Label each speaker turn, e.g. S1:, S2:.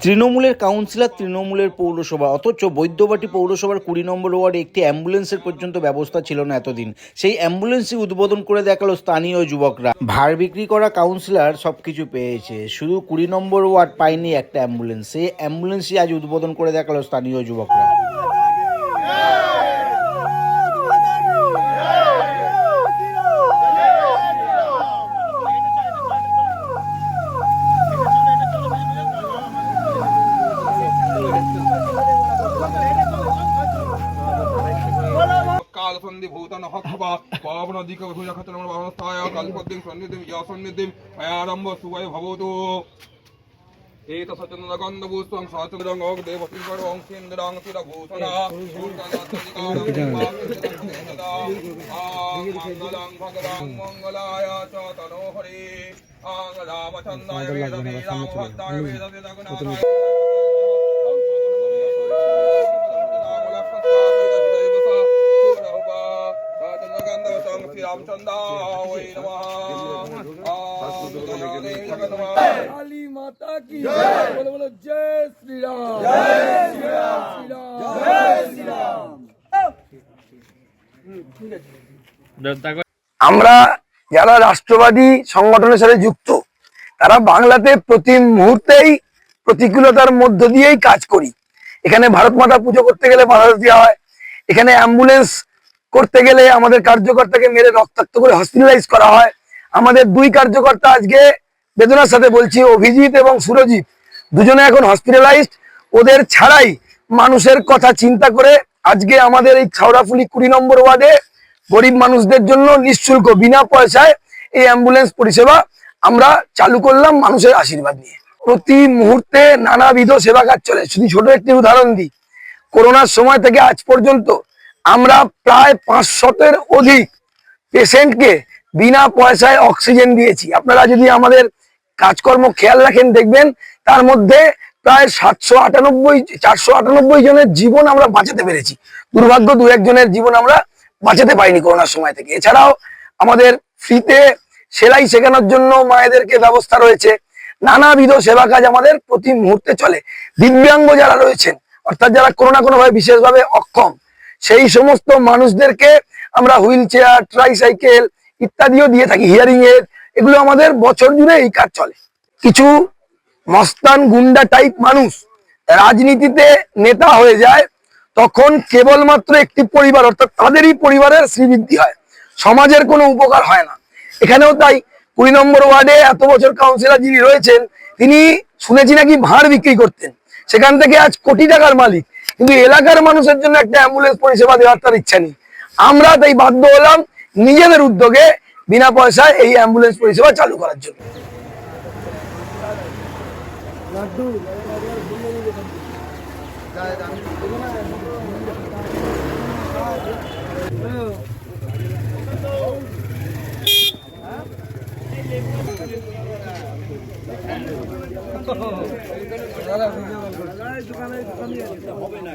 S1: তৃণমূলের কাউন্সিলর, তৃণমূলের পৌরসভা, অথচ বৈদ্যবাটি পৌরসভার 20 নম্বর ওয়ার্ডে একটি অ্যাম্বুলেন্সের পর্যন্ত ব্যবস্থা ছিল না এতদিন। সেই অ্যাম্বুলেন্সই উদ্বোধন করে দেখালো স্থানীয় যুবকরা। ভাড় বিক্রি করা কাউন্সিলর সবকিছু পেয়েছে, শুধু 20 নম্বর ওয়ার্ড পায়নি একটা অ্যাম্বুলেন্স। সেই অ্যাম্বুলেন্সই আজ উদ্বোধন করে দেখালো স্থানীয় যুবকরা।
S2: कालसन्धिभूतन हत्वा पावनदिकभुजखतनमवस्थाय कल्पद्दिं सन्निधिं या सन्निधिं अयारम्भ सुवै भवतु एतसचन्दगन्धभूतं साचन्द्रं देवसिंहं केन्द्रं तिरभूषणा मङ्गलं भगवान् मङ्गलाय च तनोहरि रामचन्द्राय वेदवे रामभद्राय वेदवे रघुनाथाय
S3: काली माता की बोलो बोलो जय श्री राम जय श्री राम जय श्री राम।
S4: আমরা যারা রাষ্ট্রবাদী সংগঠনের সাথে যুক্ত তারা বাংলাতে প্রতি মুহূর্তেই প্রতিকূলতার মধ্য দিয়েই কাজ করি। এখানে ভারত মাতা পুজো করতে গেলে বাধা দেওয়া হয়, এখানে অ্যাম্বুলেন্স করতে গেলে আমাদের কার্যকর্তাকে মেরে রক্তাক্ত করে হসপিটালাইজ করা হয়। আমাদের দুই কার্যকর্তা আজকে বেদনার সাথে বলছি, অভিজিৎ এবং সুরজিৎ দুজনে এখন হসপিটালাইজড। ওদের ছাড়াই মানুষের কথা চিন্তা করে আজকে আমাদের এই ছাওড়াফুলি 20 নম্বর ওয়ার্ডে গরিব মানুষদের জন্য নিঃশুল্ক বিনা পয়সায় এই অ্যাম্বুলেন্স পরিষেবা আমরা চালু করলাম মানুষের আশীর্বাদ নিয়ে। প্রতি মুহূর্তে নানাবিধ সেবা কাজ চলে। শুধু ছোট একটি উদাহরণ দিই, করোনার সময় থেকে আজ পর্যন্ত আমরা প্রায় 500-এর অধিক পেশেন্টকে বিনা পয়সায় অক্সিজেন দিয়েছি। আপনারা যদি আমাদের কাজকর্ম খেয়াল রাখেন দেখবেন তার মধ্যে প্রায় 498 জনের জীবন আমরা বাঁচাতে পেরেছি। দুর্ভাগ্য 2-1 জনের জীবন আমরা বাঁচাতে পারিনি করোনার সময় থেকে। এছাড়াও আমাদের ফ্রিতে সেলাই শেখানোর জন্য মায়েদেরকে ব্যবস্থা রয়েছে। নানাবিধ সেবা কাজ আমাদের প্রতি মুহূর্তে চলে। দিব্যাঙ্গ যারা রয়েছেন, অর্থাৎ যারা কোনো না কোনোভাবে বিশেষভাবে অক্ষম, সেই সমস্ত মানুষদেরকে আমরা হুইল চেয়ার, ট্রাইসাইকেল ইত্যাদিও দিয়ে থাকি, হিয়ারিং এর। এগুলো আমাদের বছর জুড়ে এই কাজ চলে। কিছু মস্তান গুন্ডা টাইপ মানুষ রাজনীতিতে নেতা হয়ে যায়, তখন কেবলমাত্র একটি পরিবার অর্থাৎ তাদেরই পরিবারের শ্রীবৃদ্ধি হয়, সমাজের কোনো উপকার হয় না। এখানেও তাই 20 নম্বর ওয়ার্ডে এত বছর কাউন্সিলর যিনি রয়েছেন তিনি শুনেছি নাকি ভাড় বিক্রি করতেন, সেখান থেকে আজ কোটি টাকার মালিক, কিন্তু এলাকার মানুষের জন্য একটা অ্যাম্বুলেন্স পরিষেবা দেওয়ার তার ইচ্ছা নেই। আমরা তাই বাধ্য হলাম নিজেদের উদ্যোগে বিনা পয়সায় এই অ্যাম্বুলেন্স পরিষেবা চালু করার জন্য।
S3: হবে না।